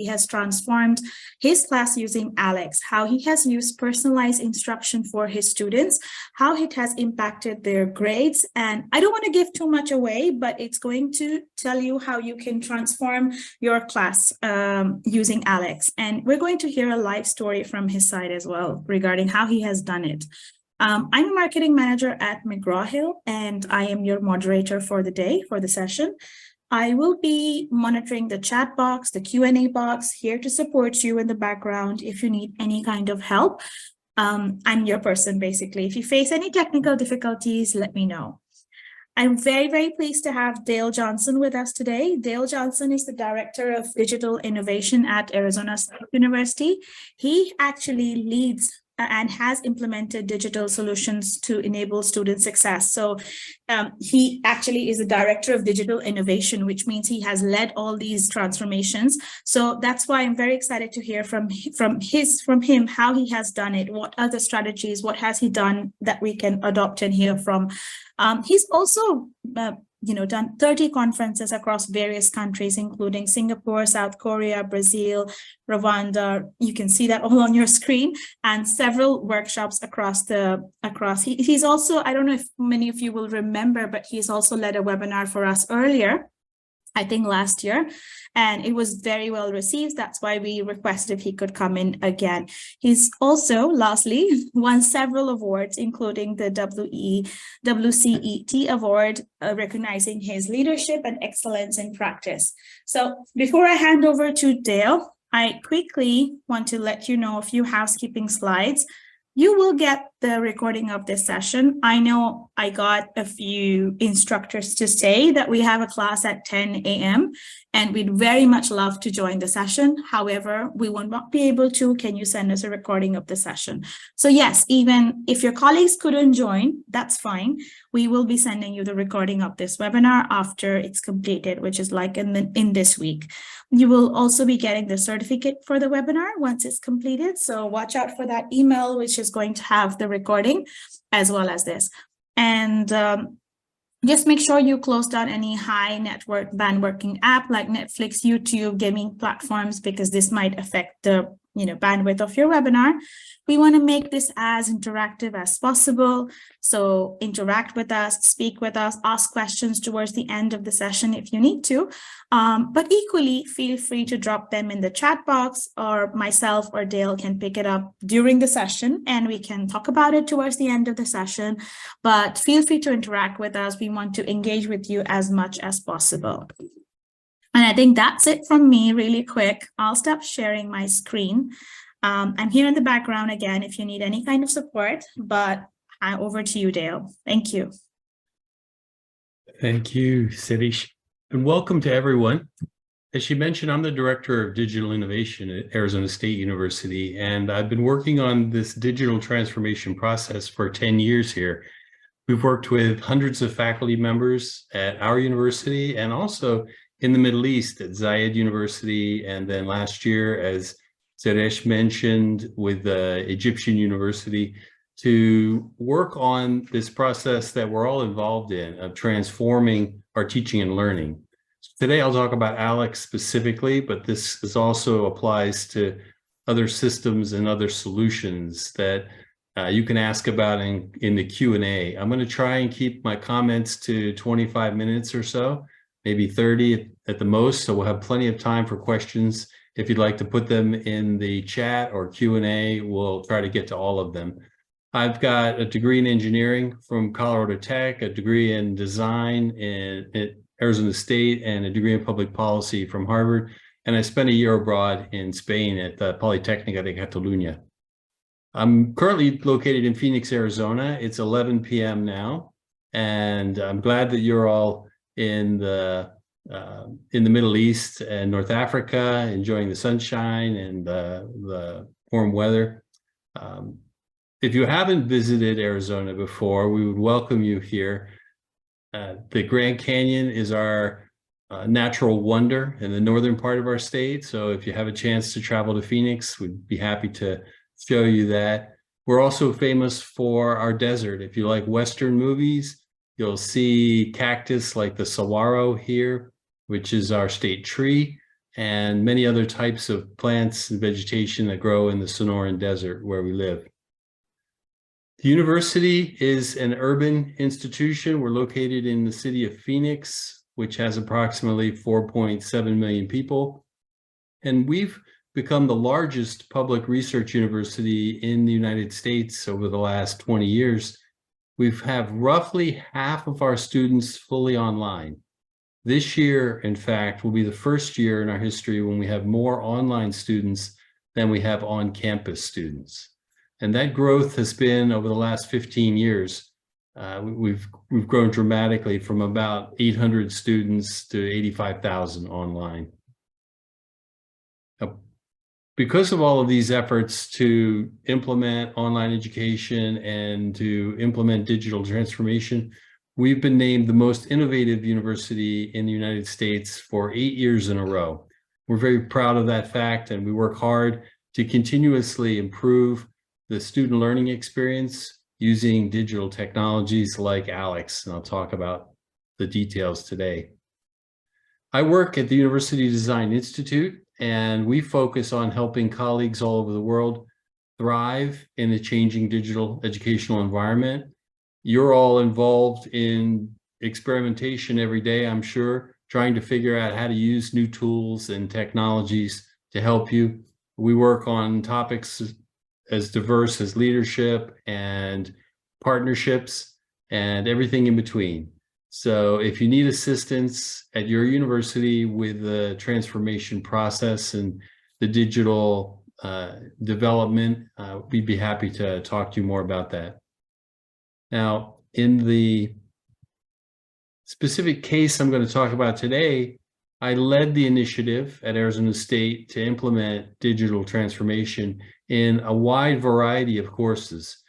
he has transformed his class using ALEKS, how he has used personalized instruction for his students, how it has impacted their grades. And I don't want to give too much away, but it's going to tell you how you can transform your class using ALEKS. And we're going to hear a live story from his side as well regarding how he has done it. I'm a marketing manager at McGraw Hill, and I am your moderator for the day, for the session. I will be monitoring the chat box, the Q&A box, here to support you in the background if you need any kind of help. I'm your person, basically. If you face any technical difficulties, let me know. I'm very, very pleased to have Dale Johnson with us today. Dale Johnson is the Director of Digital Innovation at Arizona State University. He actually leads and has implemented digital solutions to enable student success. So he actually is the Director of Digital Innovation, which means he has led all these transformations. So that's why I'm very excited to hear from him how he has done it, what are the strategies, what has he done that we can adopt and hear from. He's also done 30 conferences across various countries, including Singapore, South Korea, Brazil, Rwanda. You can see that all on your screen, and several workshops across. He's also, I don't know if many of you will remember, but he's also led a webinar for us earlier, I think last year, and it was very well received. That's why we requested if he could come in again. He's also, lastly, won several awards, including the WCET award, recognizing his leadership and excellence in practice. So before I hand over to Dale, I quickly want to let you know a few housekeeping slides. You will get the recording of this session. I know I got a few instructors to say that we have a class at 10 a.m. and we'd very much love to join the session. However, we will not be able to. Can you send us a recording of the session? So yes, even if your colleagues couldn't join, that's fine. We will be sending you the recording of this webinar after it's completed, which is like in this week. You will also be getting the certificate for the webinar once it's completed. So watch out for that email, which is going to have the recording as well as this. And just make sure you close down any high network bandwidth app like Netflix, YouTube, gaming platforms, because this might affect the bandwidth of your webinar. We want to make this as interactive as possible. So interact with us, speak with us, ask questions towards the end of the session if you need to. But equally, feel free to drop them in the chat box, or myself or Dale can pick it up during the session and we can talk about it towards the end of the session. But feel free to interact with us. We want to engage with you as much as possible. And I think that's it from me really quick. I'll stop sharing my screen. I'm here in the background again if you need any kind of support, but over to you, Dale. Thank you. Thank you, Sitish. And welcome to everyone. As she mentioned, I'm the Director of Digital Innovation at Arizona State University, and I've been working on this digital transformation process for 10 years here. We've worked with hundreds of faculty members at our university and also in the Middle East at Zayed University, and then last year, as Suresh mentioned, with the Egyptian University, to work on this process that we're all involved in of transforming our teaching and learning. Today, I'll talk about ALEKS specifically, but this also applies to other systems and other solutions that you can ask about in the Q&A. I'm going to try and keep my comments to 25 minutes or so, maybe 30 at the most, so we'll have plenty of time for questions. If you'd like to put them in the chat or Q&A, we'll try to get to all of them. I've got a degree in engineering from Colorado Tech, a degree in design at Arizona State, and a degree in public policy from Harvard. And I spent a year abroad in Spain at the Politécnica de Catalunya. I'm currently located in Phoenix, Arizona. It's 11 p.m. now, and I'm glad that you're all in the Middle East and North Africa, enjoying the sunshine and the warm weather. If you haven't visited Arizona before, we would welcome you here. The Grand Canyon is our natural wonder in the northern part of our state. So if you have a chance to travel to Phoenix, we'd be happy to show you that. We're also famous for our desert. If you like Western movies, you'll see cactus like the saguaro here, which is our state tree. and many other types of plants and vegetation that grow in the Sonoran Desert where we live. The university is an urban institution. We're located in the city of Phoenix, which has approximately 4.7 million people. And we've become the largest public research university in the United States over the last 20 years. We have roughly half of our students fully online. This year, in fact, will be the first year in our history when we have more online students than we have on-campus students. And that growth has been over the last 15 years. We've grown dramatically from about 800 students to 85,000 online. Because of all of these efforts to implement online education and to implement digital transformation, we've been named the most innovative university in the United States for 8 years in a row. We're very proud of that fact, and we work hard to continuously improve the student learning experience using digital technologies like ALEKS, and I'll talk about the details today. I work at the University Design Institute, and we focus on helping colleagues all over the world thrive in a changing digital educational environment. You're all involved in experimentation every day, I'm sure, trying to figure out how to use new tools and technologies to help you. We work on topics as diverse as leadership and partnerships and everything in between. So if you need assistance at your university with the transformation process and the digital development, we'd be happy to talk to you more about that. Now, in the specific case I'm going to talk about today, I led the initiative at Arizona State to implement digital transformation in a wide variety of courses,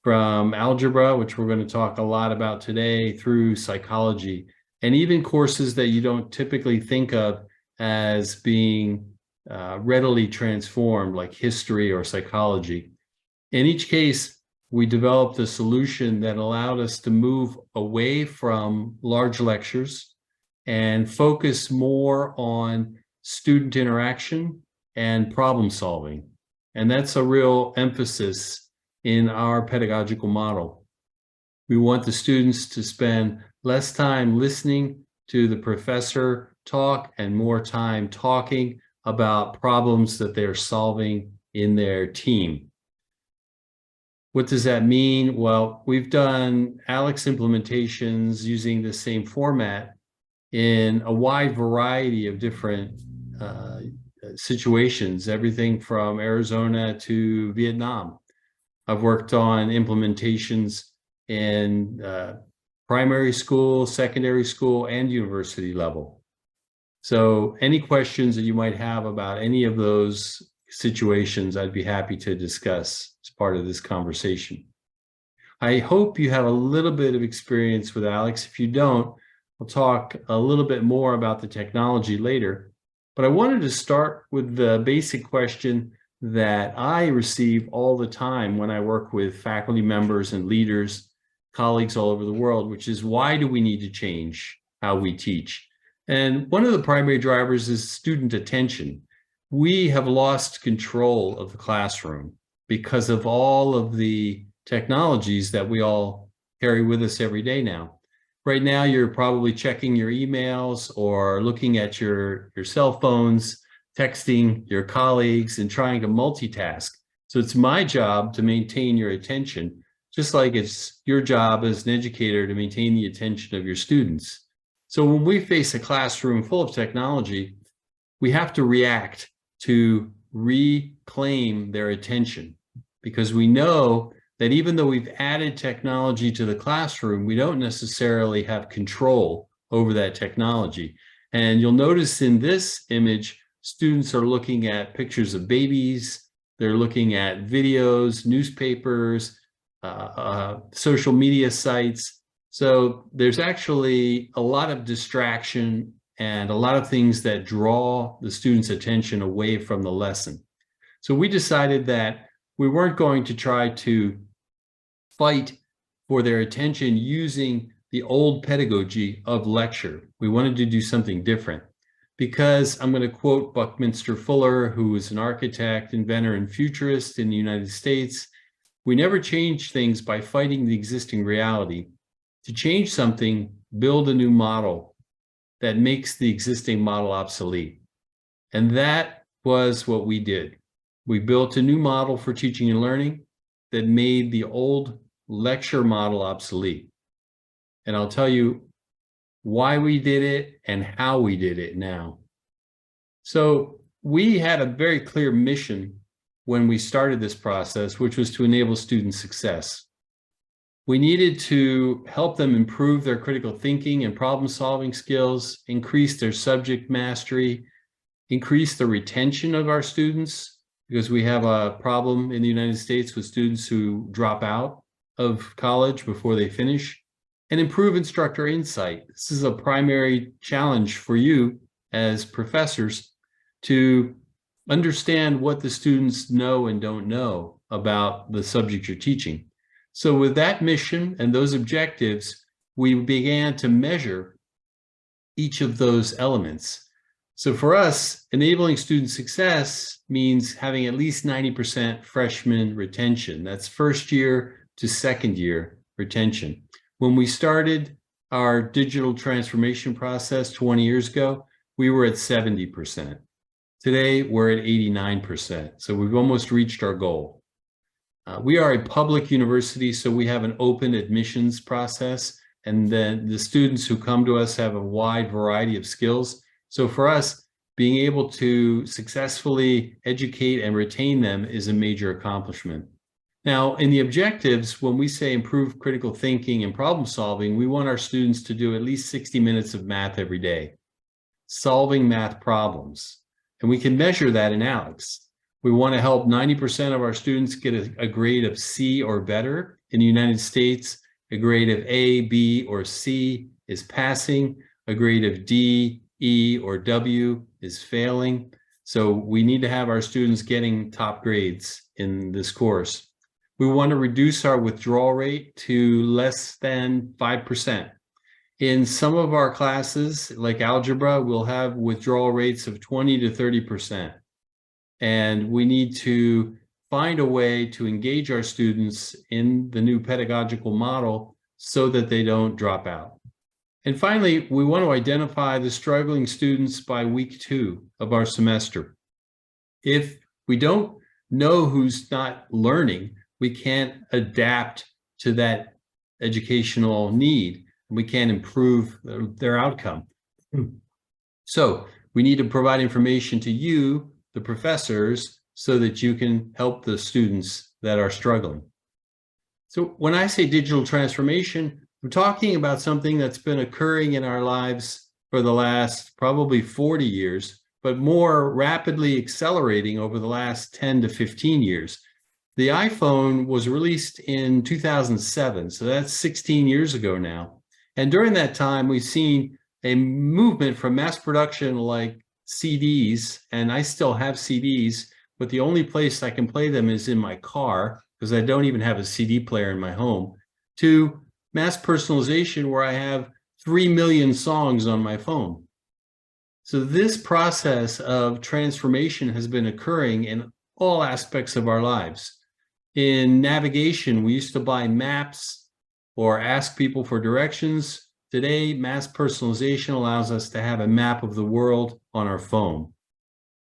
from algebra, which we're going to talk a lot about today, through psychology, and even courses that you don't typically think of as being readily transformed, like history or psychology. In each case, we developed a solution that allowed us to move away from large lectures and focus more on student interaction and problem solving. And that's a real emphasis in our pedagogical model. We want the students to spend less time listening to the professor talk and more time talking about problems that they're solving in their team. What does that mean? Well, we've done ALEKS implementations using the same format in a wide variety of different situations, everything from Arizona to Vietnam. I've worked on implementations in primary school, secondary school, and university level. So any questions that you might have about any of those situations, I'd be happy to discuss as part of this conversation. I hope you have a little bit of experience with ALEKS. If you don't, I'll talk a little bit more about the technology later, but I wanted to start with the basic question that I receive all the time when I work with faculty members and leaders, colleagues all over the world, which is, why do we need to change how we teach? And one of the primary drivers is student attention. We have lost control of the classroom because of all of the technologies that we all carry with us every day now. Right now, you're probably checking your emails or looking at your cell phones, texting your colleagues, and trying to multitask. So it's my job to maintain your attention, just like it's your job as an educator to maintain the attention of your students. So when we face a classroom full of technology, we have to react to reclaim their attention, because we know that even though we've added technology to the classroom, we don't necessarily have control over that technology. And you'll notice in this image, students are looking at pictures of babies, they're looking at videos, newspapers, social media sites. So there's actually a lot of distraction and a lot of things that draw the students' attention away from the lesson. So we decided that we weren't going to try to fight for their attention using the old pedagogy of lecture. We wanted to do something different. because I'm going to quote Buckminster Fuller, who was an architect, inventor, and futurist in the United States. We never change things by fighting the existing reality. To change something, build a new model that makes the existing model obsolete. And that was what we did. We built a new model for teaching and learning that made the old lecture model obsolete. And I'll tell you why we did it and how we did it now. So we had a very clear mission when we started this process, which was to enable student success. We needed to help them improve their critical thinking and problem-solving skills, increase their subject mastery, increase the retention of our students, because we have a problem in the United States with students who drop out of college before they finish, and improve instructor insight. This is a primary challenge for you as professors to understand what the students know and don't know about the subject you're teaching. So with that mission and those objectives, we began to measure each of those elements. So for us, enabling student success means having at least 90% freshman retention. That's first year to second year retention. When we started our digital transformation process 20 years ago, we were at 70%. Today, we're at 89%. So we've almost reached our goal. We are a public university, so we have an open admissions process, and then the students who come to us have a wide variety of skills. So for us, being able to successfully educate and retain them is a major accomplishment. Now, in the objectives, when we say improve critical thinking and problem solving, we want our students to do at least 60 minutes of math every day, solving math problems. And we can measure that in ALEKS. We want to help 90% of our students get a grade of C or better. In the United States, a grade of A, B, or C is passing. A grade of D, E, or W is failing. So we need to have our students getting top grades in this course. We want to reduce our withdrawal rate to less than 5%. In some of our classes, like algebra, we'll have withdrawal rates of 20 to 30%. And we need to find a way to engage our students in the new pedagogical model so that they don't drop out. And finally, we want to identify the struggling students by week 2 of our semester. If we don't know who's not learning, we can't adapt to that educational need. We can't improve their outcome. So we need to provide information to you, the professors, so that you can help the students that are struggling. So when I say digital transformation, I'm talking about something that's been occurring in our lives for the last probably 40 years, but more rapidly accelerating over the last 10 to 15 years. The iPhone was released in 2007, so that's 16 years ago now. And during that time, we've seen a movement from mass production like CDs, and I still have CDs, but the only place I can play them is in my car, because I don't even have a CD player in my home, to mass personalization where I have 3 million songs on my phone. So this process of transformation has been occurring in all aspects of our lives. In navigation, we used to buy maps or ask people for directions. Today, mass personalization allows us to have a map of the world on our phone.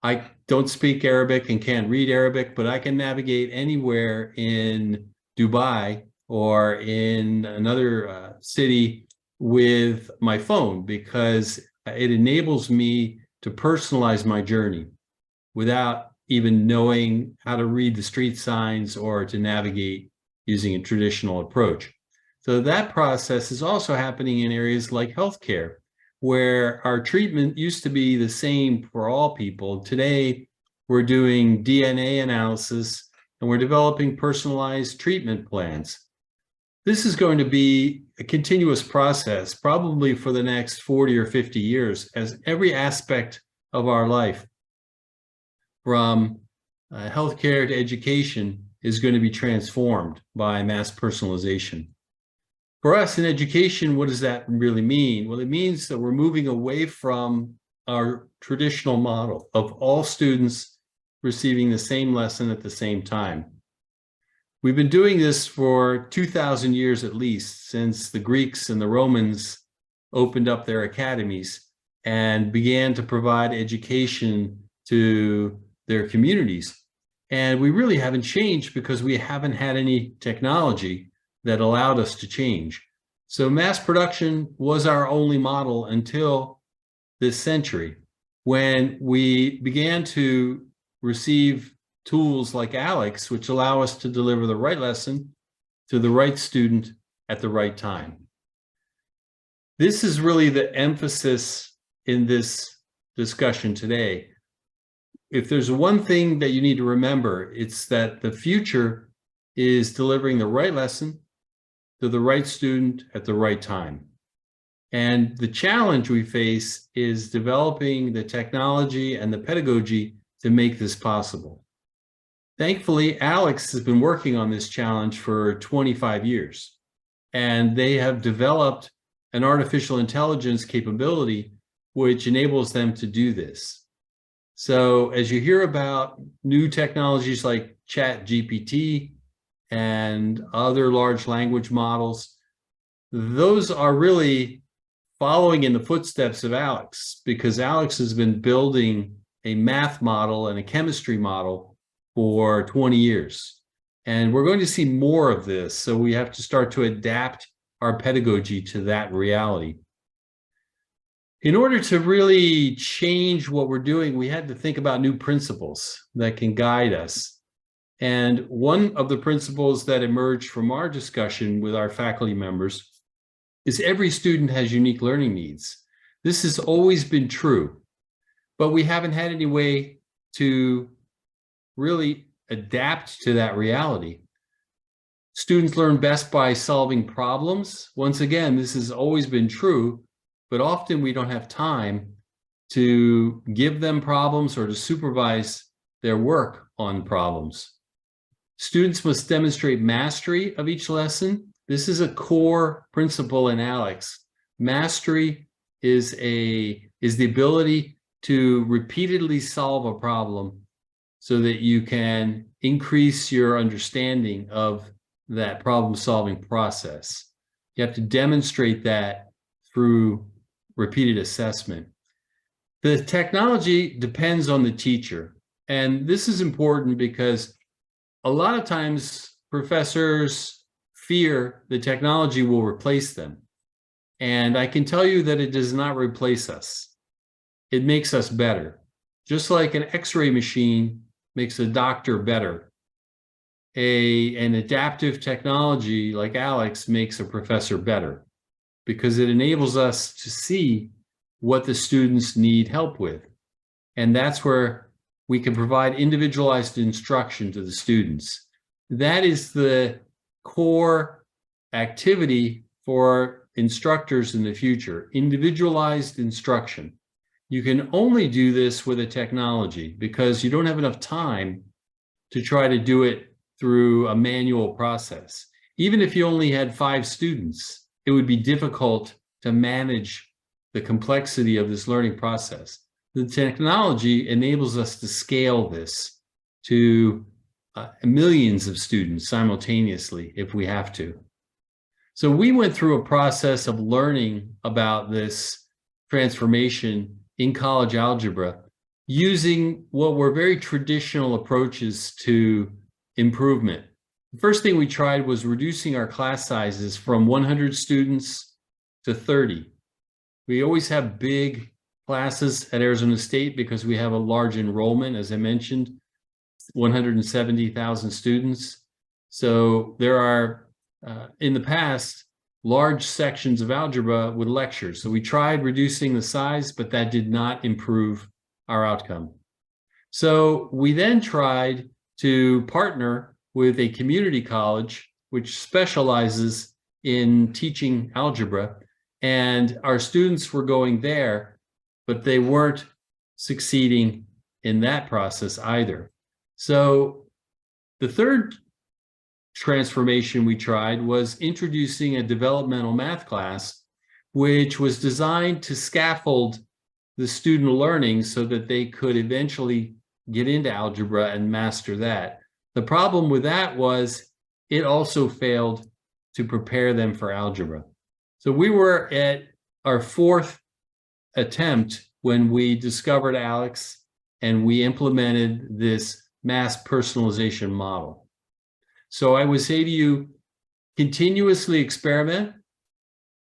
I don't speak Arabic and can't read Arabic, but I can navigate anywhere in Dubai or in another city with my phone, because it enables me to personalize my journey without even knowing how to read the street signs or to navigate using a traditional approach. So that process is also happening in areas like healthcare, where our treatment used to be the same for all people. Today, we're doing DNA analysis and we're developing personalized treatment plans. This is going to be a continuous process, probably for the next 40 or 50 years, as every aspect of our life, from healthcare to education, is going to be transformed by mass personalization. For us in education, what does that really mean? Well, it means that we're moving away from our traditional model of all students receiving the same lesson at the same time. We've been doing this for 2,000 years at least, since the Greeks and the Romans opened up their academies and began to provide education to their communities. And we really haven't changed because we haven't had any technology that allowed us to change. So mass production was our only model until this century, when we began to receive tools like ALEKS, which allow us to deliver the right lesson to the right student at the right time. This is really the emphasis in this discussion today. If there's one thing that you need to remember, it's that the future is delivering the right lesson to the right student at the right time. And the challenge we face is developing the technology and the pedagogy to make this possible. Thankfully, ALEKS has been working on this challenge for 25 years, and they have developed an artificial intelligence capability which enables them to do this. So as you hear about new technologies like ChatGPT and other large language models, those are really following in the footsteps of ALEKS, because ALEKS has been building a math model and a chemistry model for 20 years. And we're going to see more of this, so we have to start to adapt our pedagogy to that reality. In order to really change what we're doing, we had to think about new principles that can guide us. And one of the principles that emerged from our discussion with our faculty members is every student has unique learning needs. This has always been true, but we haven't had any way to really adapt to that reality. Students learn best by solving problems. Once again, this has always been true, but often we don't have time to give them problems or to supervise their work on problems. Students must demonstrate mastery of each lesson. This is a core principle in ALEKS. Mastery is the ability to repeatedly solve a problem so that you can increase your understanding of that problem-solving process. You have to demonstrate that through repeated assessment. The technology depends on the teacher. And this is important because a lot of times professors fear the technology will replace them. And I can tell you that it does not replace us. It makes us better. Just like an X-ray machine makes a doctor better, an adaptive technology like ALEKS makes a professor better, because it enables us to see what the students need help with. And that's where we can provide individualized instruction to the students. That is the core activity for instructors in the future, individualized instruction. You can only do this with a technology because you don't have enough time to try to do it through a manual process. Even if you only had 5 students, it would be difficult to manage the complexity of this learning process. The technology enables us to scale this to millions of students simultaneously if we have to. So we went through a process of learning about this transformation in college algebra using what were very traditional approaches to improvement. The first thing we tried was reducing our class sizes from 100 students to 30. We always have big classes at Arizona State because we have a large enrollment, as I mentioned, 170,000 students. So there are, in the past, large sections of algebra with lectures. So we tried reducing the size, but that did not improve our outcome. So we then tried to partner with a community college, which specializes in teaching algebra. And our students were going there, but they weren't succeeding in that process either. So the third transformation we tried was introducing a developmental math class, which was designed to scaffold the student learning so that they could eventually get into algebra and master that. The problem with that was it also failed to prepare them for algebra. So we were at our 4th attempt when we discovered ALEKS and we implemented this mass personalization model. So I would say to you, continuously experiment,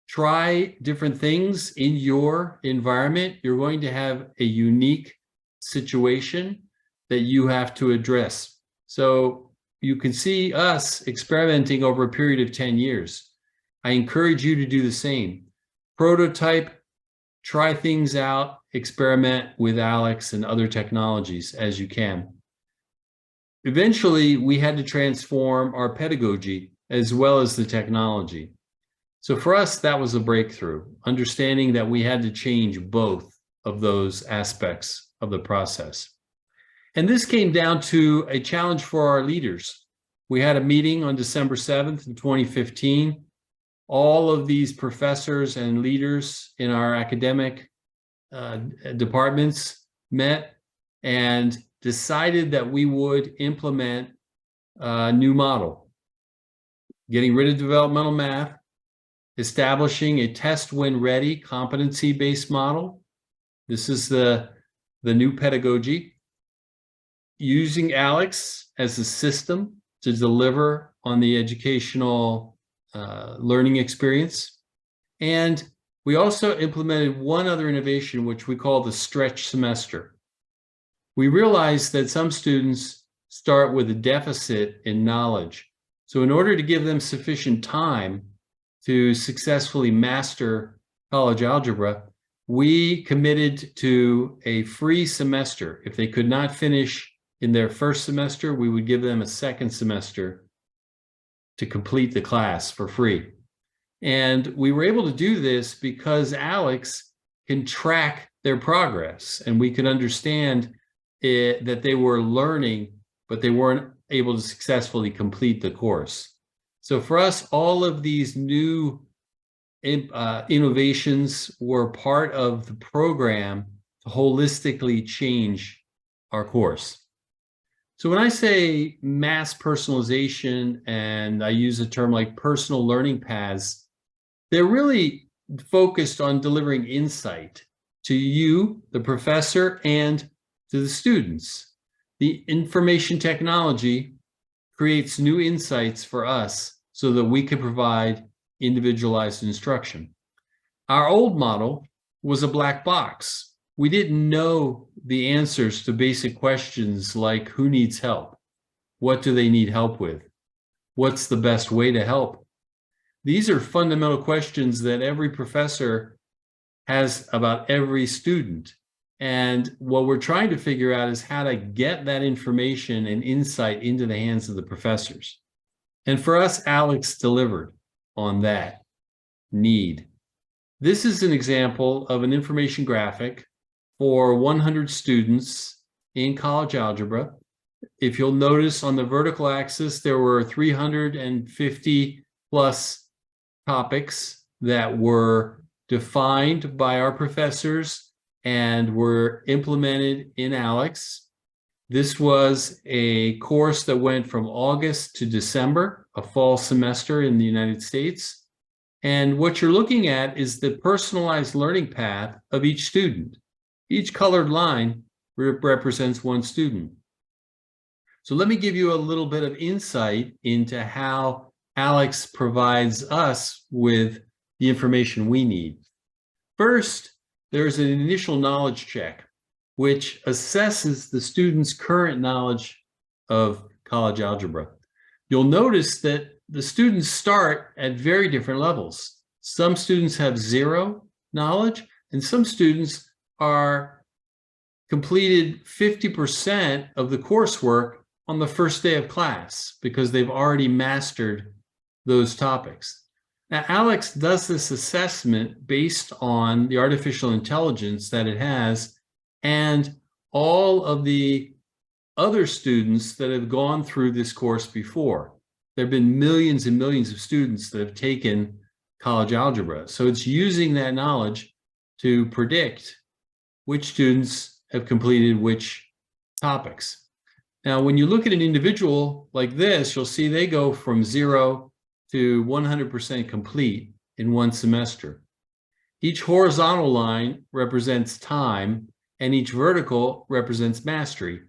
try different things in your environment. You're going to have a unique situation that you have to address. So you can see us experimenting over a period of 10 years. I encourage you to do the same. Prototype, try things out, experiment with ALEKS and other technologies as you can. Eventually, we had to transform our pedagogy as well as the technology. So for us, that was a breakthrough, understanding that we had to change both of those aspects of the process. And this came down to a challenge for our leaders. We had a meeting on December 7th in 2015. All of these professors and leaders in our academic departments met and decided that we would implement a new model, getting rid of developmental math, establishing a test-when-ready competency-based model. This is the new pedagogy, using ALEKS as a system to deliver on the educational learning experience. And we also implemented one other innovation, which we call the stretch semester. We realized that some students start with a deficit in knowledge. So in order to give them sufficient time to successfully master college algebra, we committed to a free semester. If they could not finish in their first semester, we would give them a second semester to complete the class for free. And we were able to do this because ALEKS can track their progress, and we could understand that they were learning, but they weren't able to successfully complete the course. So for us, all of these new innovations were part of the program to holistically change our course. So when I say mass personalization, and I use a term like personal learning paths, they're really focused on delivering insight to you, the professor, and to the students. The information technology creates new insights for us so that we can provide individualized instruction. Our old model was a black box. We didn't know the answers to basic questions like who needs help? What do they need help with? What's the best way to help? These are fundamental questions that every professor has about every student. And what we're trying to figure out is how to get that information and insight into the hands of the professors. And for us, ALEKS delivered on that need. This is an example of an information graphic for 100 students in college algebra. If you'll notice on the vertical axis, there were 350 plus topics that were defined by our professors and were implemented in ALEKS. This was a course that went from August to December, a fall semester in the United States. And what you're looking at is the personalized learning path of each student. Each colored line represents one student. So let me give you a little bit of insight into how ALEKS provides us with the information we need. First, there's an initial knowledge check, which assesses the student's current knowledge of college algebra. You'll notice that the students start at very different levels. Some students have zero knowledge, and some students are completed 50% of the coursework on the first day of class because they've already mastered those topics. Now, ALEKS does this assessment based on the artificial intelligence that it has and all of the other students that have gone through this course before. There have been millions and millions of students that have taken college algebra. So it's using that knowledge to predict which students have completed which topics. Now, when you look at an individual like this, you'll see they go from 0 to 100% complete in one semester. Each horizontal line represents time, and each vertical represents mastery.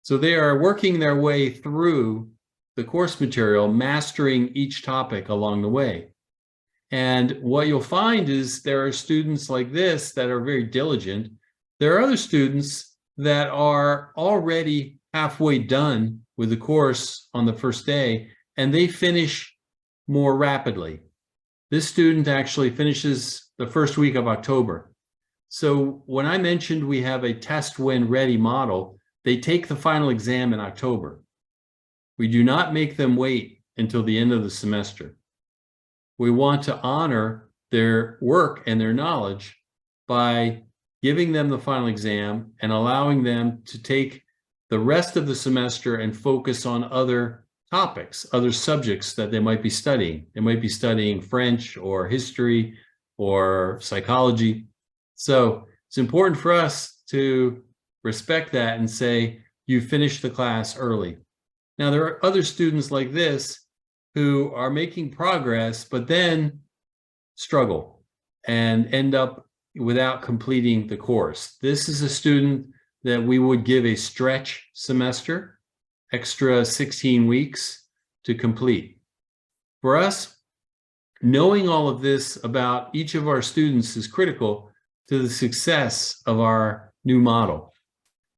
So they are working their way through the course material, mastering each topic along the way. And what you'll find is there are students like this that are very diligent. There are other students that are already halfway done with the course on the first day, and they finish more rapidly. This student actually finishes the first week of October. So when I mentioned we have a test when ready model, they take the final exam in October. We do not make them wait until the end of the semester. We want to honor their work and their knowledge by giving them the final exam and allowing them to take the rest of the semester and focus on other topics, other subjects that they might be studying. They might be studying French or history or psychology. So it's important for us to respect that and say, you finished the class early. Now, there are other students like this who are making progress, but then struggle and end up without completing the course. This is a student that we would give a stretch semester, extra 16 weeks to complete. For us, knowing all of this about each of our students is critical to the success of our new model.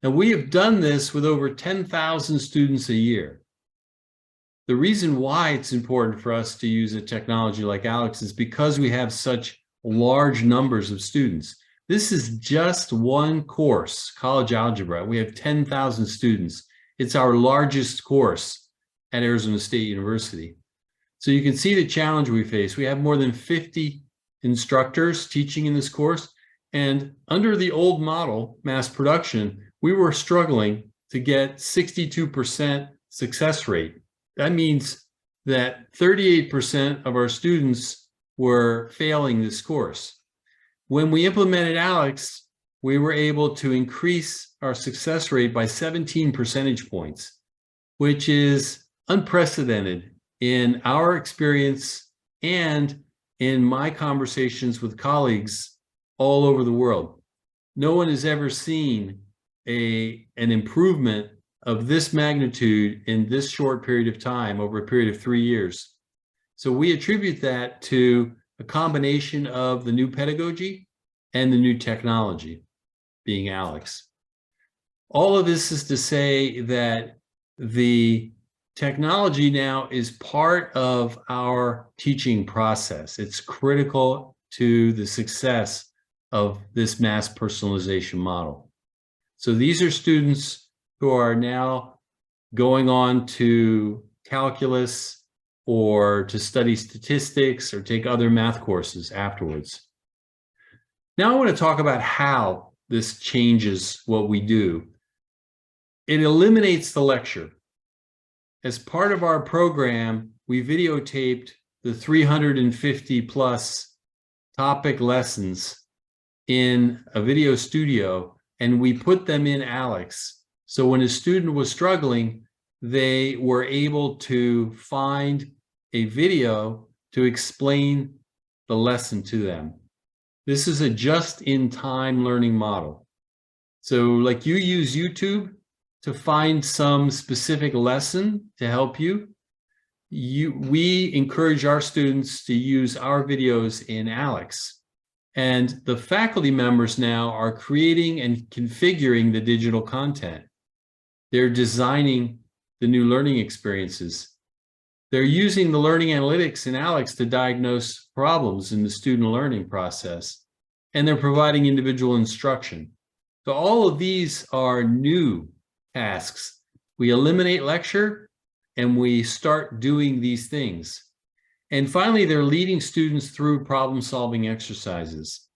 And we have done this with over 10,000 students a year. The reason why it's important for us to use a technology like ALEKS is because we have such large numbers of students. This is just one course, college algebra. We have 10,000 students. It's our largest course at Arizona State University. So you can see the challenge we face. We have more than 50 instructors teaching in this course. And under the old model, mass production, we were struggling to get 62% success rate. That means that 38% of our students were failing this course. When we implemented ALEKS, we were able to increase our success rate by 17 percentage points, which is unprecedented in our experience and in my conversations with colleagues all over the world. No one has ever seen an improvement of this magnitude in this short period of time over a period of 3 years. So we attribute that to a combination of the new pedagogy and the new technology, being ALEKS. All of this is to say that the technology now is part of our teaching process. It's critical to the success of this mass personalization model. So these are students who are now going on to calculus or to study statistics or take other math courses afterwards. Now I want to talk about how this changes what we do. It eliminates the lecture. As part of our program, we videotaped the 350 plus topic lessons in a video studio, and we put them in ALEKS. So when a student was struggling, they were able to find a video to explain the lesson to them. This is a just-in-time learning model. So like you use YouTube to find some specific lesson to help you, we encourage our students to use our videos in ALEKS. And the faculty members now are creating and configuring the digital content. They're designing the new learning experiences. They're using the learning analytics in ALEKS to diagnose problems in the student learning process, and they're providing individual instruction. So all of these are new tasks. We eliminate lecture and we start doing these things. And finally, they're leading students through problem-solving exercises.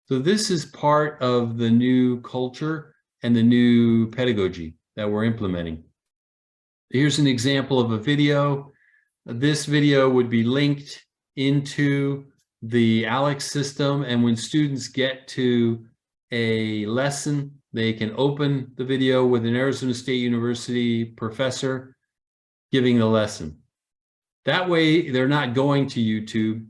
So this is part of the new culture and the new pedagogy that we're implementing. Here's an example of a video. This video would be linked into the ALEKS system, and when students get to a lesson, they can open the video with an Arizona State University professor giving the lesson. That way, they're not going to YouTube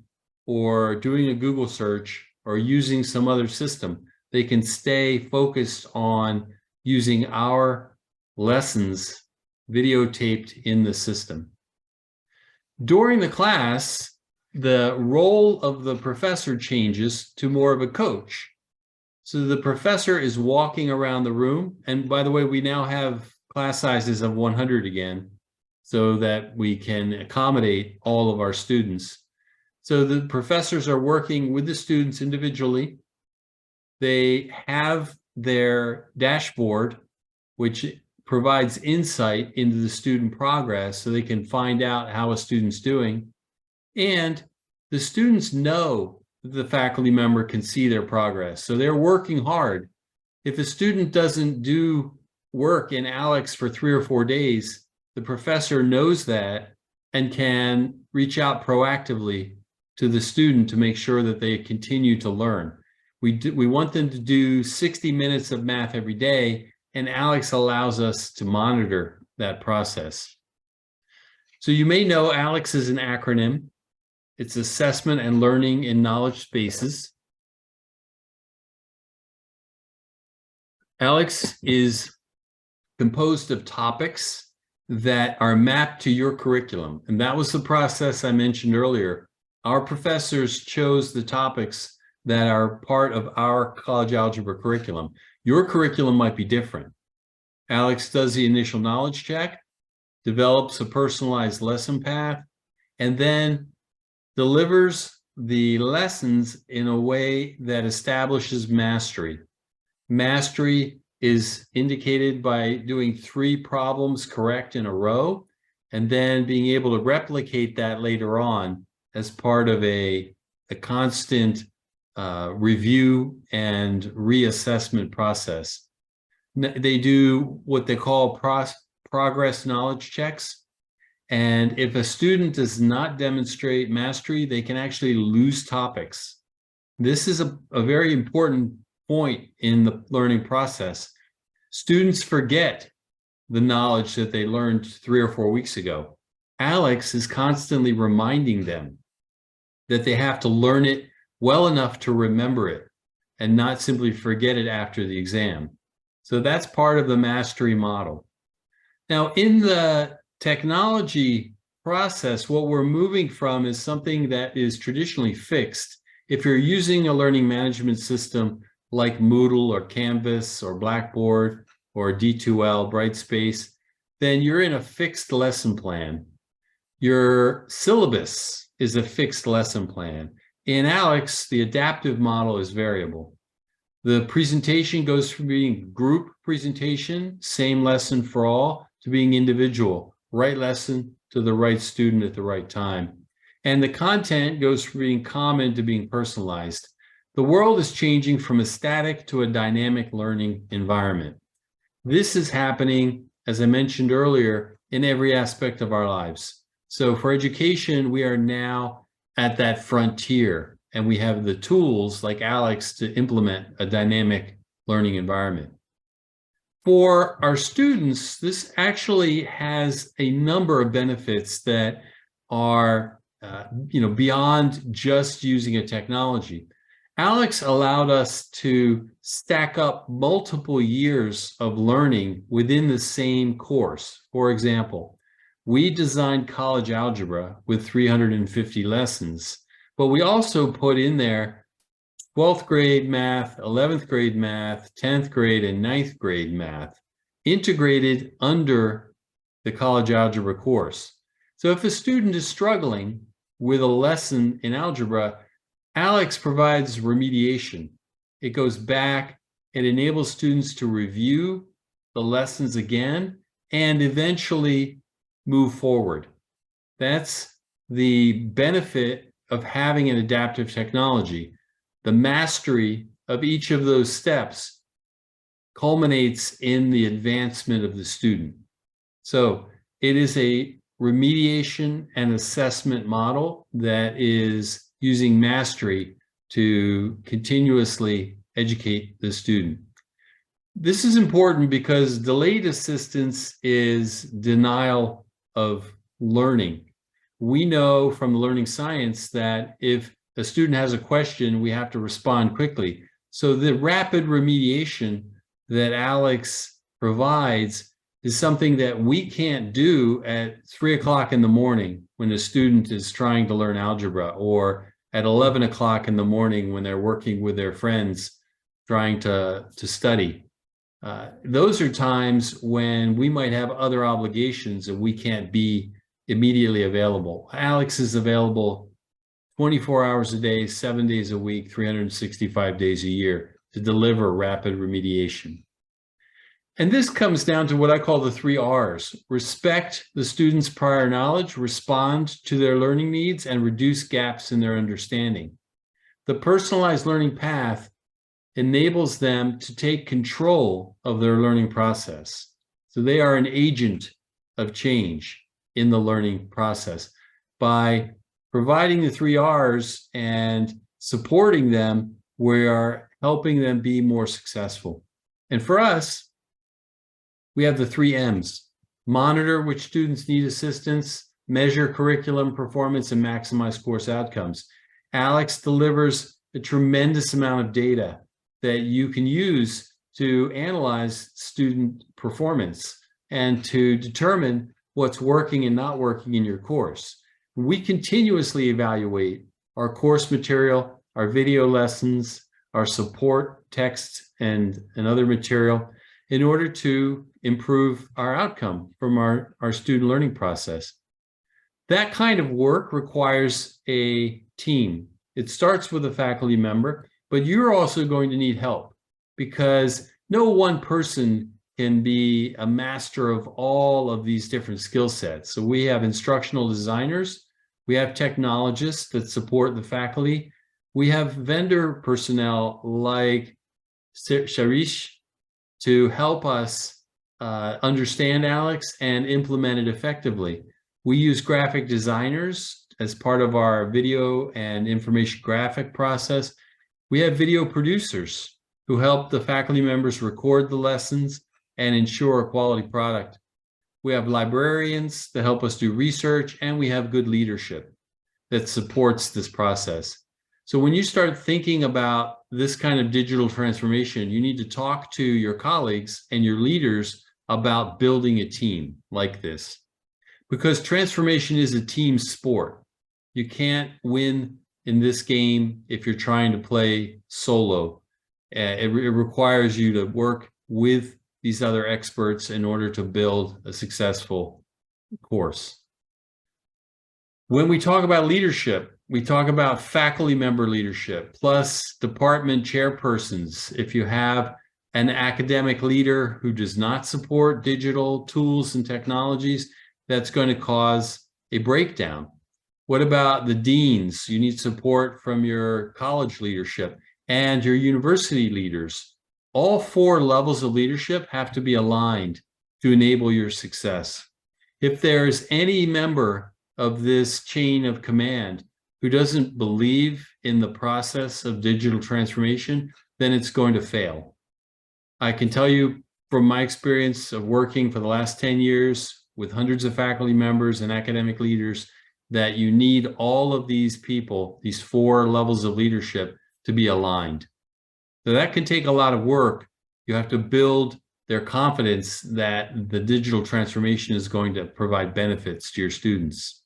or doing a Google search or using some other system. They can stay focused on using our lessons videotaped in the system. During the class, the role of the professor changes to more of a coach. So the professor is walking around the room. And by the way, we now have class sizes of 100 again, so that we can accommodate all of our students. So the professors are working with the students individually. They have their dashboard, which provides insight into the student progress so they can find out how a student's doing. And the students know that the faculty member can see their progress. So they're working hard. If a student doesn't do work in ALEKS for 3 or 4 days, the professor knows that and can reach out proactively to the student to make sure that they continue to learn. We want them to do 60 minutes of math every day, and ALEKS allows us to monitor that process. So you may know ALEKS is an acronym. It's Assessment and Learning in Knowledge Spaces. ALEKS is composed of topics that are mapped to your curriculum. And that was the process I mentioned earlier. Our professors chose the topics that are part of our college algebra curriculum. Your curriculum might be different. ALEKS does the initial knowledge check, develops a personalized lesson path, and then delivers the lessons in a way that establishes mastery. Mastery is indicated by doing 3 problems correct in a row, and then being able to replicate that later on as part of a constant review and reassessment process. They do what they call progress knowledge checks. And if a student does not demonstrate mastery, they can actually lose topics. This is a very important point in the learning process. Students forget the knowledge that they learned 3 or 4 weeks ago. ALEKS is constantly reminding them that they have to learn it well enough to remember it and not simply forget it after the exam. So that's part of the mastery model. Now, in the technology process, what we're moving from is something that is traditionally fixed. If you're using a learning management system like Moodle or Canvas or Blackboard or D2L, Brightspace, then you're in a fixed lesson plan. Your syllabus is a fixed lesson plan. In ALEKS, the adaptive model is variable. The presentation goes from being group presentation, same lesson for all, to being individual, right lesson to the right student at the right time. And the content goes from being common to being personalized. The world is changing from a static to a dynamic learning environment. This is happening, as I mentioned earlier, in every aspect of our lives. So for education, we are now at that frontier, and we have the tools like ALEKS to implement a dynamic learning environment. For our students, this actually has a number of benefits that are beyond just using a technology. ALEKS allowed us to stack up multiple years of learning within the same course. For example, we designed college algebra with 350 lessons, but we also put in there 12th grade math, 11th grade math, 10th grade, and 9th grade math integrated under the college algebra course. So if a student is struggling with a lesson in algebra, ALEKS provides remediation. It goes back, it enables students to review the lessons again and eventually move forward. That's the benefit of having an adaptive technology. The mastery of each of those steps culminates in the advancement of the student. So it is a remediation and assessment model that is using mastery to continuously educate the student. This is important because delayed assistance is denial of learning. We know from learning science that if a student has a question, we have to respond quickly. So the rapid remediation that ALEKS provides is something that we can't do at 3 o'clock in the morning when a student is trying to learn algebra, or at 11 o'clock in the morning when they're working with their friends trying to study. Those are times when we might have other obligations and we can't be immediately available. ALEKS is available 24 hours a day, 7 days a week, 365 days a year to deliver rapid remediation. And this comes down to what I call the 3 R's: respect the student's prior knowledge, respond to their learning needs, and reduce gaps in their understanding. The personalized learning path enables them to take control of their learning process. So they are an agent of change in the learning process. By providing the 3 R's and supporting them, we are helping them be more successful. And for us, we have the 3 M's: monitor which students need assistance, measure curriculum performance, and maximize course outcomes. ALEKS delivers a tremendous amount of data that you can use to analyze student performance and to determine what's working and not working in your course. We continuously evaluate our course material, our video lessons, our support text and other material in order to improve our outcome from our student learning process. That kind of work requires a team. It starts with a faculty member, but you're also going to need help, because no one person can be a master of all of these different skill sets. So we have instructional designers, we have technologists that support the faculty, we have vendor personnel like Sharish to help us understand ALEKS and implement it effectively. We use graphic designers as part of our video and information graphic process. We have video producers who help the faculty members record the lessons and ensure a quality product. We have librarians that help us do research, and we have good leadership that supports this process. So when you start thinking about this kind of digital transformation, you need to talk to your colleagues and your leaders about building a team like this, because transformation is a team sport. You can't win in this game if you're trying to play solo. It requires you to work with these other experts in order to build a successful course. When we talk about leadership, we talk about faculty member leadership plus department chairpersons. If you have an academic leader who does not support digital tools and technologies, that's going to cause a breakdown. What about the deans? You need support from your college leadership and your university leaders. All 4 levels of leadership have to be aligned to enable your success. If there's any member of this chain of command who doesn't believe in the process of digital transformation, then it's going to fail. I can tell you from my experience of working for the last 10 years with hundreds of faculty members and academic leaders, that you need all of these people, these 4 levels of leadership, to be aligned. So that can take a lot of work. You have to build their confidence that the digital transformation is going to provide benefits to your students.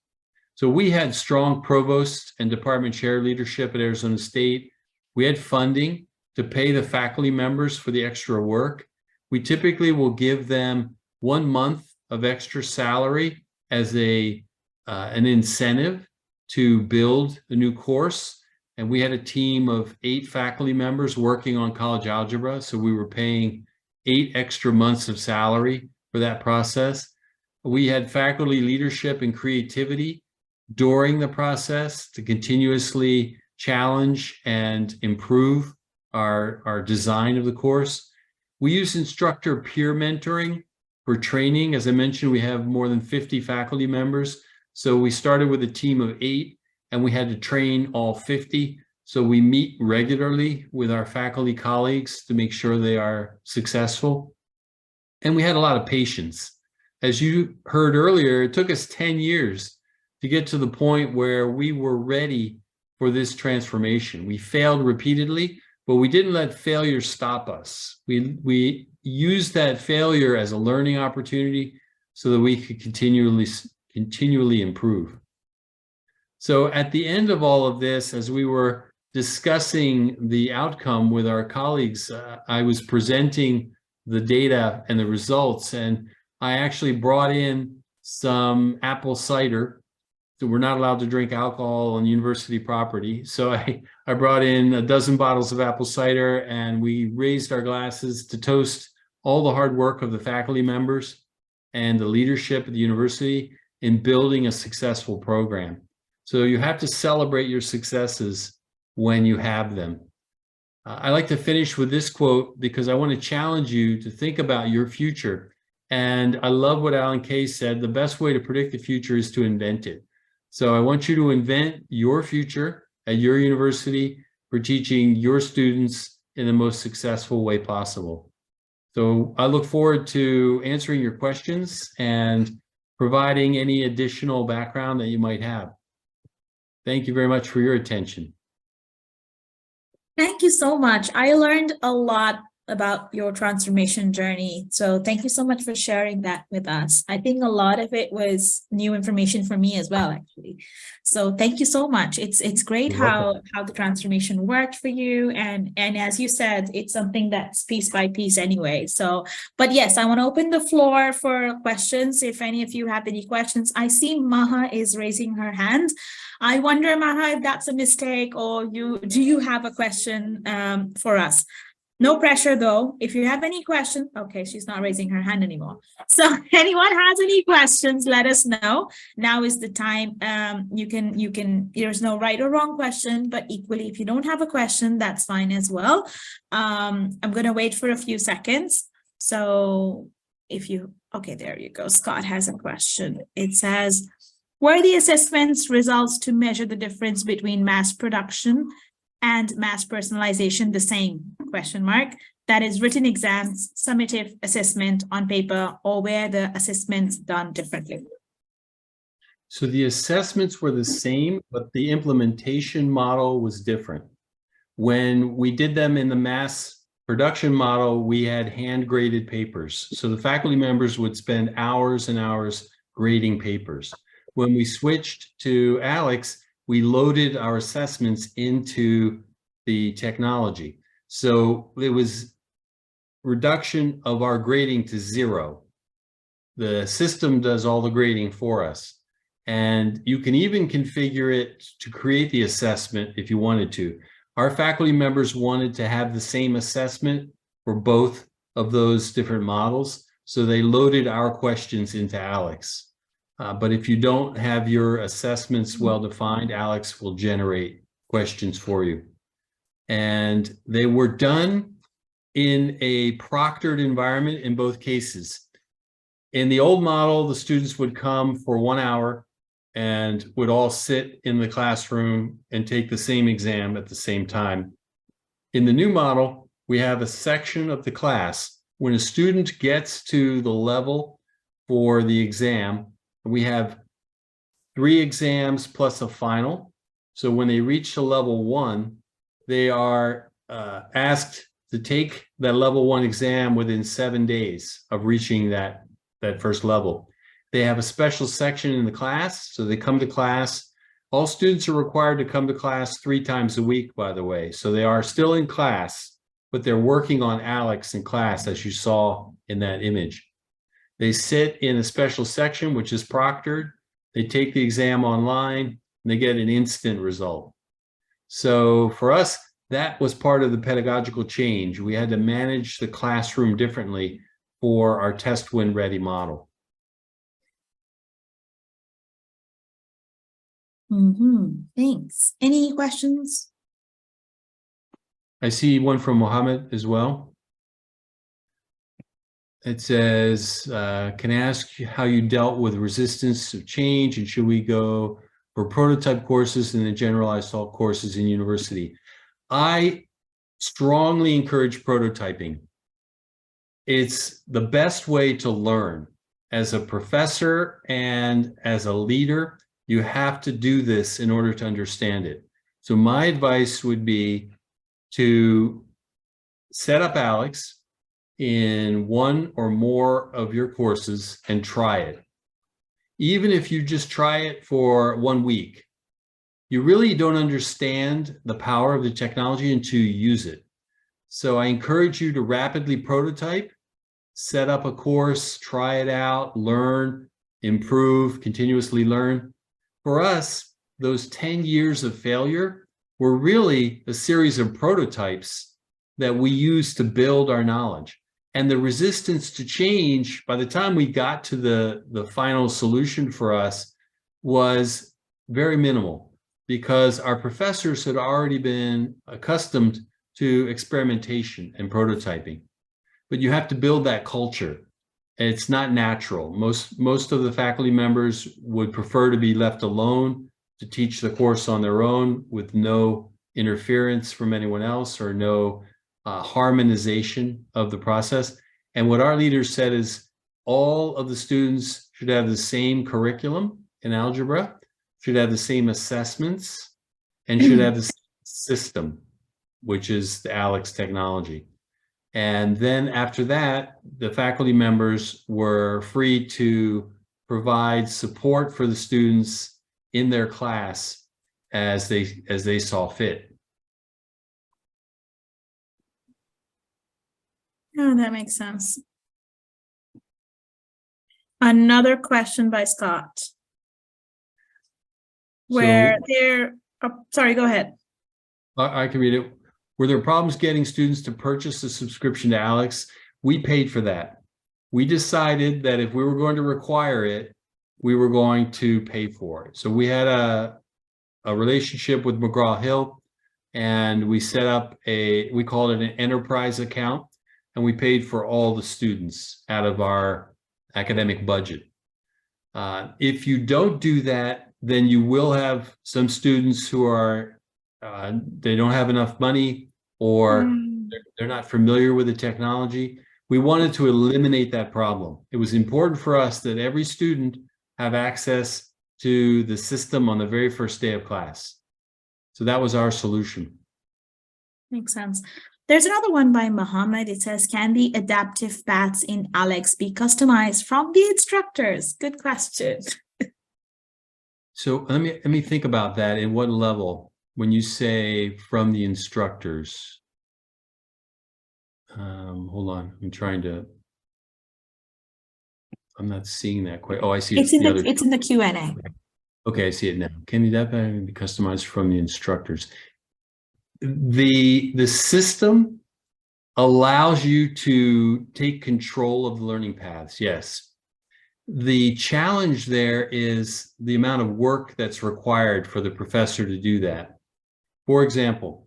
So we had strong provost and department chair leadership at Arizona State. We had funding to pay the faculty members for the extra work. We typically will give them 1 month of extra salary as an incentive to build a new course. And we had a team of 8 faculty members working on college algebra. So we were paying 8 extra months of salary for that process. We had faculty leadership and creativity during the process to continuously challenge and improve our design of the course. We use instructor peer mentoring for training. As I mentioned, we have more than 50 faculty members. So we started with a team of 8, and we had to train all 50. So we meet regularly with our faculty colleagues to make sure they are successful. And we had a lot of patience. As you heard earlier, it took us 10 years to get to the point where we were ready for this transformation. We failed repeatedly, but we didn't let failure stop us. We used that failure as a learning opportunity so that we could continually improve. So at the end of all of this, as we were discussing the outcome with our colleagues, I was presenting the data and the results, and I actually brought in some apple cider. So we're not allowed to drink alcohol on university property. So I brought in a dozen bottles of apple cider, and we raised our glasses to toast all the hard work of the faculty members and the leadership of the university in building a successful program. So you have to celebrate your successes when you have them. I like to finish with this quote because I want to challenge you to think about your future. And I love what Alan Kay said, the best way to predict the future is to invent it. So I want you to invent your future at your university for teaching your students in the most successful way possible. So I look forward to answering your questions and providing any additional background that you might have. Thank you very much for your attention. Thank you so much. I learned a lot about your transformation journey. So thank you so much for sharing that with us. I think a lot of it was new information for me as well, actually. So thank you so much. It's great how the transformation worked for you. And as you said, it's something that's piece by piece anyway. So, but yes, I want to open the floor for questions. If any of you have any questions, I see Maha is raising her hand. I wonder, Maha, if that's a mistake, or do you have a question for us? No pressure though. If you have any questions, okay, she's not raising her hand anymore. So anyone has any questions, let us know. Now is the time. You can, there's no right or wrong question, but equally, if you don't have a question, that's fine as well. I'm going to wait for a few seconds. So if you, okay, there you go. Scott has a question. It says, were the assessments results to measure the difference between mass production and mass personalization the same? Question mark. That is written exams, summative assessment on paper, or were the assessments done differently? So the assessments were the same, but the implementation model was different. When we did them in the mass production model, we had hand graded papers. So the faculty members would spend hours and hours grading papers. When we switched to ALEKS, we loaded our assessments into the technology. So it was reduction of our grading to 0. The system does all the grading for us. And you can even configure it to create the assessment if you wanted to. Our faculty members wanted to have the same assessment for both of those different models. So they loaded our questions into ALEKS. But if you don't have your assessments well defined, ALEKS will generate questions for you. And they were done in a proctored environment in both cases. In the old model, the students would come for 1 hour and would all sit in the classroom and take the same exam at the same time. In the new model, we have a section of the class. When a student gets to the level for the exam, we have 3 exams plus a final. So when they reach the level 1, they are asked to take that level 1 exam within 7 days of reaching that first level. They have a special section in the class, so they come to class. All students are required to come to class 3 times a week, by the way. So they are still in class, but they're working on ALEKS in class, as you saw in that image. They sit in a special section, which is proctored. They take the exam online, and they get an instant result. So for us, that was part of the pedagogical change. We had to manage the classroom differently for our test win ready model. Thanks. Any questions? I see one from Mohammed as well. It says, can I ask how you dealt with resistance of change, and should we go for prototype courses and then generalized all courses in university. I strongly encourage prototyping. It's the best way to learn. As a professor and as a leader, you have to do this in order to understand it. So my advice would be to set up ALEKS in one or more of your courses and try it. Even if you just try it for 1 week, you really don't understand the power of the technology until you use it. So I encourage you to rapidly prototype, set up a course, try it out, learn, improve, continuously learn. For us, those 10 years of failure were really a series of prototypes that we used to build our knowledge. And the resistance to change, by the time we got to the final solution for us, was very minimal because our professors had already been accustomed to experimentation and prototyping. But you have to build that culture. It's not natural. Most of the faculty members would prefer to be left alone to teach the course on their own with no interference from anyone else or no harmonization of the process. And what our leaders said is all of the students should have the same curriculum in algebra, should have the same assessments, and should have the same system, which is the ALEKS technology. And then after that, the faculty members were free to provide support for the students in their class as they saw fit. Oh, that makes sense. Another question by Scott. Where sorry, go ahead. I can read it. Were there problems getting students to purchase a subscription to ALEKS? We paid for that. We decided that if we were going to require it, we were going to pay for it. So we had a relationship with McGraw Hill, and we set up we called it an enterprise account, and we paid for all the students out of our academic budget. If you don't do that, then you will have some students who are they don't have enough money or they're not familiar with the technology. We wanted to eliminate that problem. It was important for us that every student have access to the system on the very first day of class. So that was our solution. Makes sense. There's another one by Mohammed. It says, can the adaptive paths in ALEKS be customized from the instructors? Good question. So let me think about that. In what level? When you say from the instructors, hold on, I'm not seeing that quite. Oh, I see. It's in the Q&A. Okay, I see it now. Can that be customized from the instructors? The system allows you to take control of the learning paths, yes. The challenge there is the amount of work that's required for the professor to do that. For example,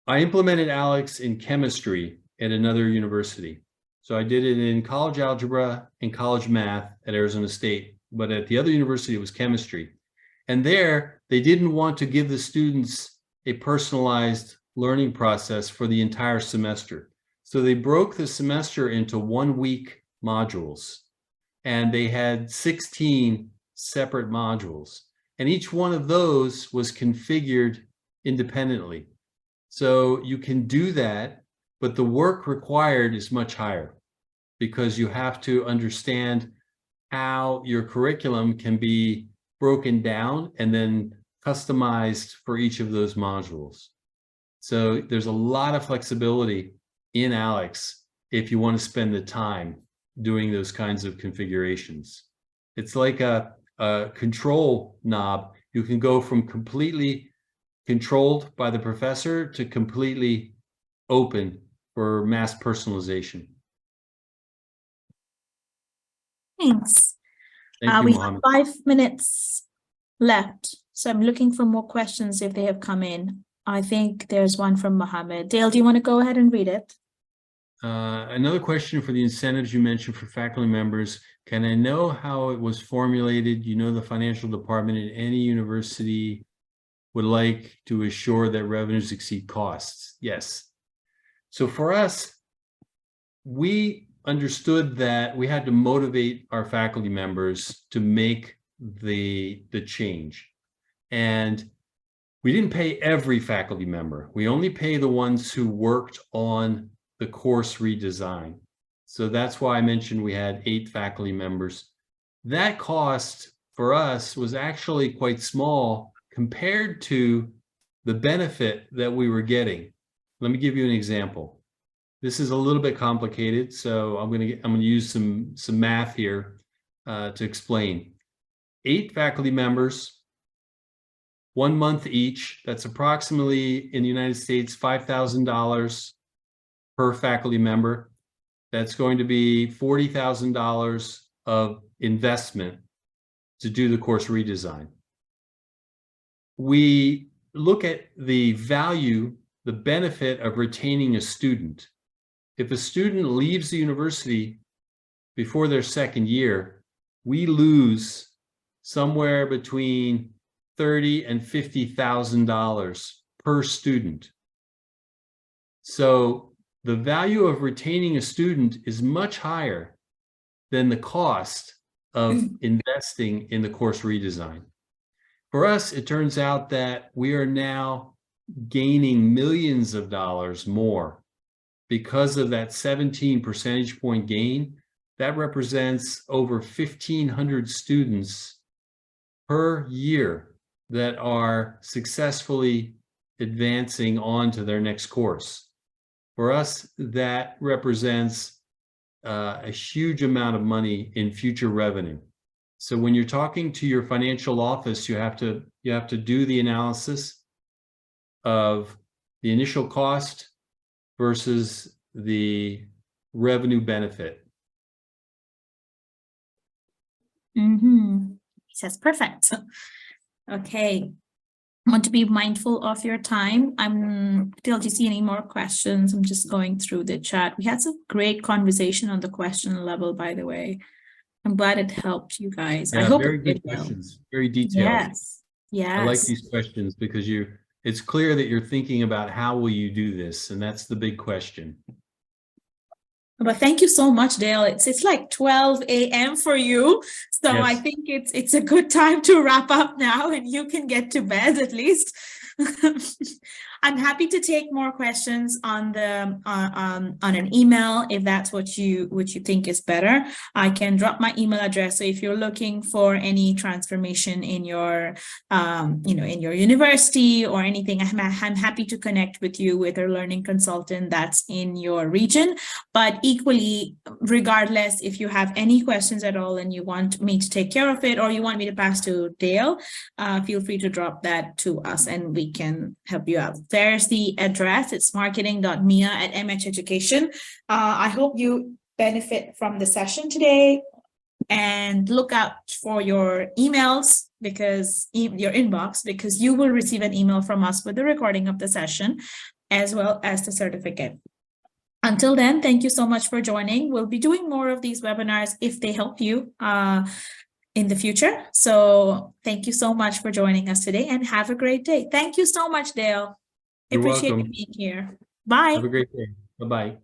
I implemented ALEKS in chemistry at another university. So I did it in college algebra and college math at Arizona State, but at the other university, it was chemistry. And there, they didn't want to give the students a personalized learning process for the entire semester. So they broke the semester into 1-week modules, and they had 16 separate modules. And each one of those was configured independently. So you can do that, but the work required is much higher because you have to understand how your curriculum can be broken down and then customized for each of those modules. So there's a lot of flexibility in ALEKS if you want to spend the time doing those kinds of configurations. It's like a control knob. You can go from completely controlled by the professor to completely open for mass personalization. Thanks. Thank you, We Mohammed. have 5 minutes left, so I'm looking for more questions if they have come in. I think there's one from Mohammed. Dale, do you want to go ahead and read it? Another question for the incentives you mentioned for faculty members. Can I know how it was formulated? You know, the financial department in any university would like to assure that revenues exceed costs. Yes. So for us, we understood that we had to motivate our faculty members to make the change. And we didn't pay every faculty member. We only pay the ones who worked on the course redesign. So that's why I mentioned we had 8 faculty members. That cost for us was actually quite small compared to the benefit that we were getting. Let me give you an example. This is a little bit complicated, so I'm going to use some math here to explain. 8 faculty members, 1 month each. That's approximately in the United States $5,000 per faculty member. That's going to be $40,000 of investment to do the course redesign. We look at the value, the benefit of retaining a student. If a student leaves the university before their 2nd year, we lose somewhere between $30,000 and $50,000 per student. So the value of retaining a student is much higher than the cost of investing in the course redesign. For us, it turns out that we are now gaining millions of dollars more because of that 17 percentage point gain. That represents over 1,500 students per year that are successfully advancing on to their next course. For us, that represents a huge amount of money in future revenue. So when you're talking to your financial office, you have to do the analysis of the initial cost versus the revenue benefit. That's perfect. Okay. I want to be mindful of your time. Till you see any more questions, I'm just going through the chat. We had some great conversation on the question level, by the way. I'm glad it helped you guys. Yeah, I hope very it good did well. questions, very detailed. Yes. Yes. I like these questions because it's clear that you're thinking about how will you do this, and that's the big question. But thank you so much, Dale. It's like 12 a.m. for you. So Yes. I think it's a good time to wrap up now and you can get to bed at least. I'm happy to take more questions on the on an email if that's what you think is better. I can drop my email address. So if you're looking for any transformation in your in your university or anything, I'm happy to connect with you with a learning consultant that's in your region. But equally, regardless, if you have any questions at all and you want me to take care of it or you want me to pass to Dale, feel free to drop that to us and we can help you out. There's the address. It's marketing.mia@mheducation. I hope you benefit from the session today and look out for your emails your inbox, because you will receive an email from us with the recording of the session as well as the certificate. Until then, thank you so much for joining. We'll be doing more of these webinars if they help you in the future. So thank you so much for joining us today and have a great day. Thank you so much, Dale. You're Appreciate welcome. you being here. Bye. Have a great day. Bye-bye.